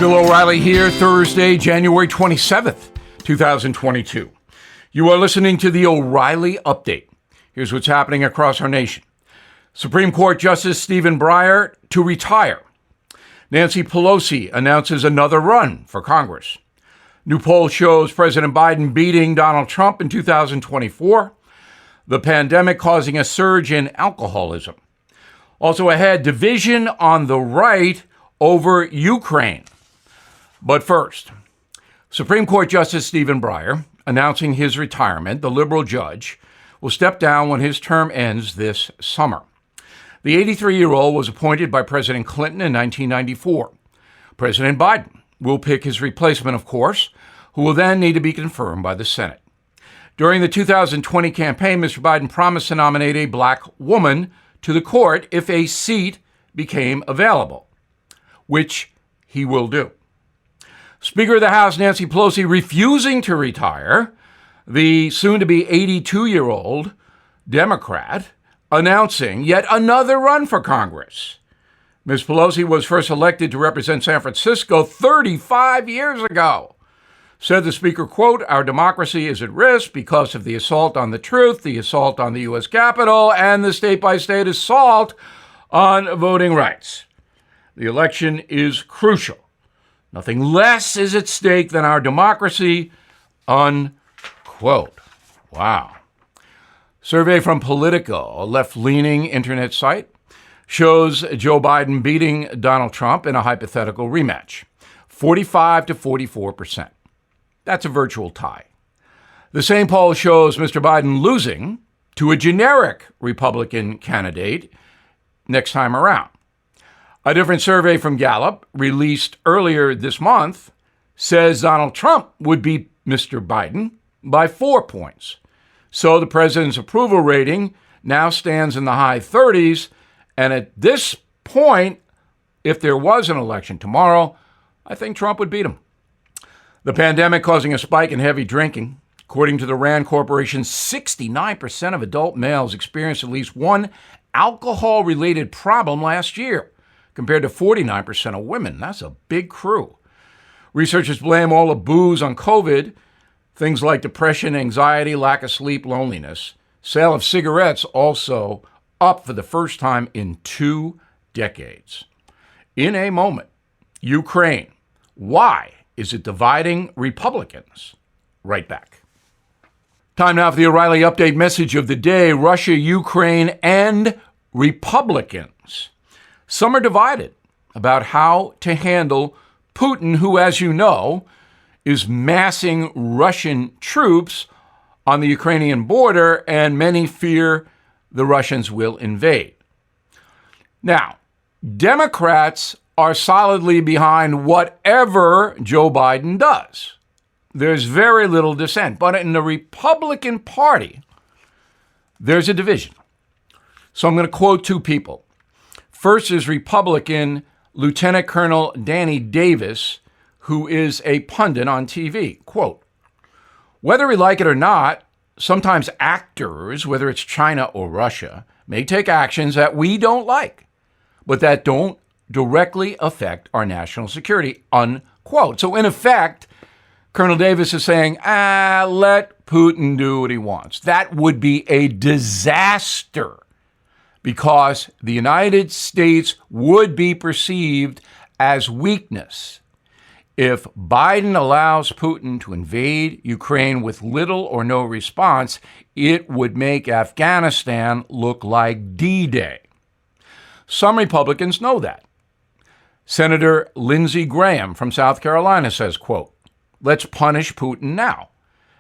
Bill O'Reilly here, Thursday, January 27th, 2022. You are listening to the O'Reilly Update. Here's what's happening across our nation. Supreme Court Justice Stephen Breyer to retire. Nancy Pelosi announces another run for Congress. New poll shows President Biden beating Donald Trump in 2024. The pandemic causing a surge in alcoholism. Also ahead, division on the right over Ukraine. But first, Supreme Court Justice Stephen Breyer announcing his retirement. The liberal judge will step down when his term ends this summer. The 83-year-old was appointed by President Clinton in 1994. President Biden will pick his replacement, of course, who will then need to be confirmed by the Senate. During the 2020 campaign, Mr. Biden promised to nominate a black woman to the court if a seat became available, which he will do. Speaker of the House Nancy Pelosi refusing to retire, the soon-to-be 82-year-old Democrat announcing yet another run for Congress. Ms. Pelosi was first elected to represent San Francisco 35 years ago. Said the speaker, quote, "Our democracy is at risk because of the assault on the truth, the assault on the U.S. Capitol, and the state-by-state assault on voting rights. The election is crucial. Nothing less is at stake than our democracy," unquote. Wow. Survey from Politico, a left-leaning internet site, shows Joe Biden beating Donald Trump in a hypothetical rematch, 45 to 44%. That's a virtual tie. The same poll shows Mr. Biden losing to a generic Republican candidate next time around. A different survey from Gallup, released earlier this month, says Donald Trump would beat Mr. Biden by 4 points. So the president's approval rating now stands in the high 30s. And at this point, if there was an election tomorrow, I think Trump would beat him. The pandemic causing a spike in heavy drinking. According to the RAND Corporation, 69% of adult males experienced at least one alcohol-related problem last year, compared to 49% of women. That's a big crew. Researchers blame all the booze on COVID, things like depression, anxiety, lack of sleep, loneliness. Sale of cigarettes also up for the first time in 2 decades. In a moment, Ukraine. Why is it dividing Republicans? Right back. Time now for the O'Reilly Update message of the day. Russia, Ukraine, and Republicans. Some are divided about how to handle Putin, who, as you know, is massing Russian troops on the Ukrainian border, and many fear the Russians will invade. Now, Democrats are solidly behind whatever Joe Biden does. There's very little dissent. But in the Republican Party, there's a division. So I'm going to quote 2 people. First is Republican Lieutenant Colonel Danny Davis, who is a pundit on TV. Quote, "Whether we like it or not, sometimes actors, whether it's China or Russia, may take actions that we don't like, but that don't directly affect our national security," unquote. So in effect, Colonel Davis is saying, let Putin do what he wants. That would be a disaster because the United States would be perceived as weakness if Biden allows Putin to invade Ukraine with little or no response. It would make Afghanistan look like D-Day. Some Republicans know that. Senator Lindsey Graham from South Carolina says, quote, "Let's punish Putin now.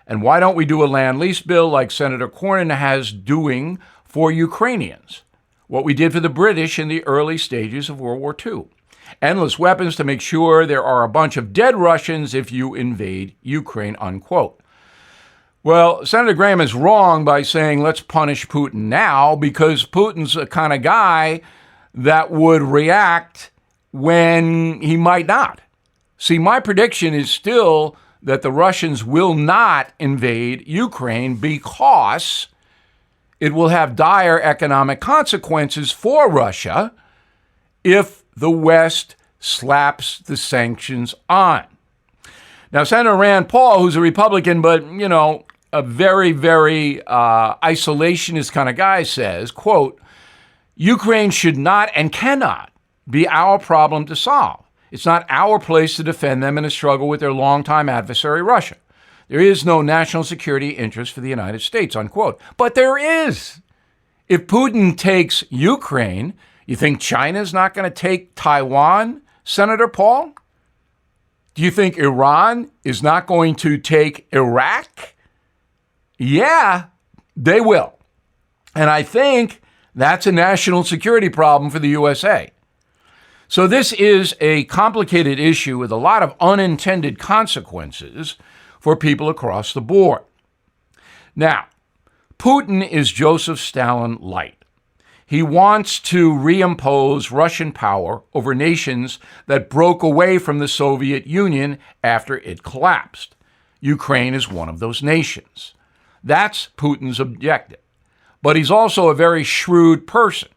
And why don't we do a land lease bill like Senator Cornyn has doing for Ukrainians? What we did for the British in the early stages of World War II. Endless weapons to make sure there are a bunch of dead Russians if you invade Ukraine," unquote. Well, Senator Graham is wrong by saying let's punish Putin now, because Putin's the kind of guy that would react when he might not. See, my prediction is still that the Russians will not invade Ukraine because it will have dire economic consequences for Russia if the West slaps the sanctions on. Now, Senator Rand Paul, who's a Republican, but, a very, very isolationist kind of guy, says, quote, Ukraine should not and cannot be our problem to solve. It's not our place to defend them in a struggle with their longtime adversary, Russia. There is no national security interest for the United States, unquote. But there is. If Putin takes Ukraine, you think China's not going to take Taiwan, Senator Paul? Do you think Iran is not going to take Iraq? Yeah, they will. And I think that's a national security problem for the USA. So this is a complicated issue with a lot of unintended consequences for people across the board. Now, Putin is Joseph Stalin light. He wants to reimpose Russian power over nations that broke away from the Soviet Union after it collapsed. Ukraine is one of those nations. That's Putin's objective. But he's also a very shrewd person.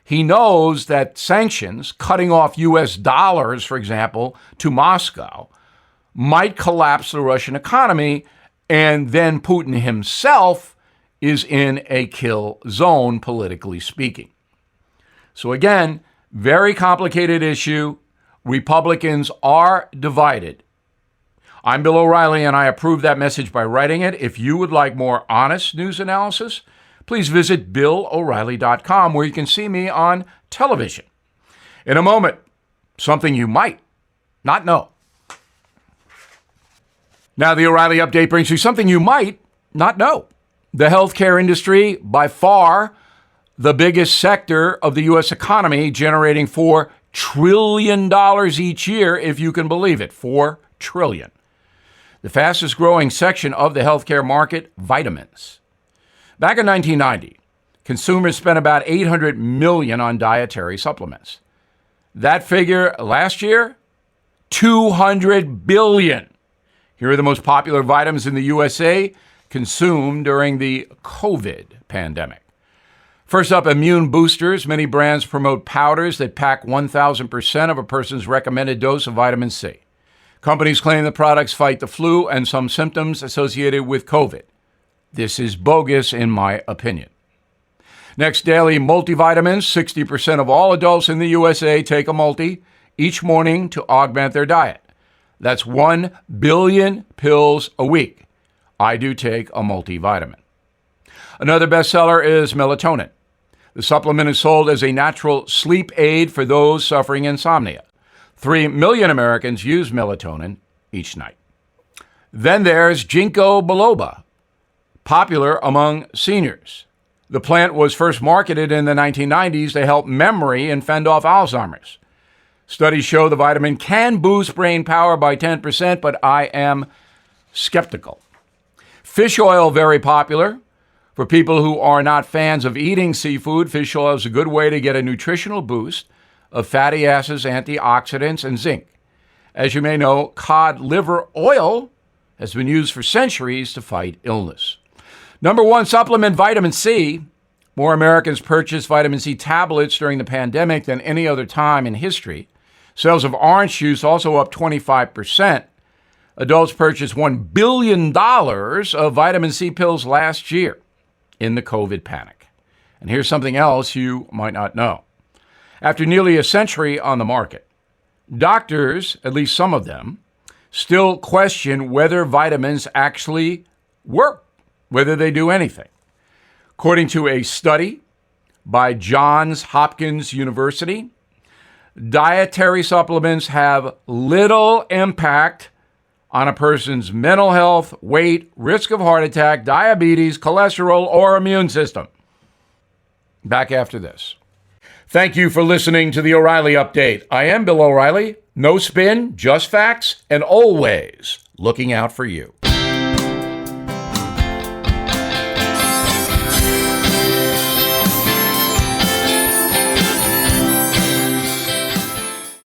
He knows that sanctions, cutting off U.S. dollars, for example, to Moscow, might collapse the Russian economy, and then Putin himself is in a kill zone, politically speaking. So again, very complicated issue. Republicans are divided. I'm Bill O'Reilly, and I approve that message by writing it. If you would like more honest news analysis, please visit BillO'Reilly.com, where you can see me on television. In a moment, something you might not know. Now, the O'Reilly Update brings you something you might not know. The healthcare industry, by far the biggest sector of the U.S. economy, generating $4 trillion each year, if you can believe it, $4 trillion. The fastest growing section of the healthcare market, vitamins. Back in 1990, consumers spent about $800 million on dietary supplements. That figure last year, $200 billion. Here are the most popular vitamins in the USA consumed during the COVID pandemic. First up, immune boosters. Many brands promote powders that pack 1,000% of a person's recommended dose of vitamin C. Companies claim the products fight the flu and some symptoms associated with COVID. This is bogus, in my opinion. Next, daily multivitamins. 60% of all adults in the USA take a multi each morning to augment their diet. That's 1 billion pills a week. I do take a multivitamin. Another bestseller is melatonin. The supplement is sold as a natural sleep aid for those suffering insomnia. 3 million Americans use melatonin each night. Then there's ginkgo biloba, popular among seniors. The plant was first marketed in the 1990s to help memory and fend off Alzheimer's. Studies show the vitamin can boost brain power by 10%, but I am skeptical. Fish oil, very popular. For people who are not fans of eating seafood, fish oil is a good way to get a nutritional boost of fatty acids, antioxidants, and zinc. As you may know, cod liver oil has been used for centuries to fight illness. Number one supplement, vitamin C. More Americans purchased vitamin C tablets during the pandemic than any other time in history. Sales of orange juice also up 25%. Adults purchased $1 billion of vitamin C pills last year in the COVID panic. And here's something else you might not know. After nearly a century on the market, doctors, at least some of them, still question whether vitamins actually work, whether they do anything. According to a study by Johns Hopkins University, dietary supplements have little impact on a person's mental health, weight, risk of heart attack, diabetes, cholesterol, or immune system. Back after this. Thank you for listening to the O'Reilly Update. I am Bill O'Reilly. No spin, just facts, and always looking out for you.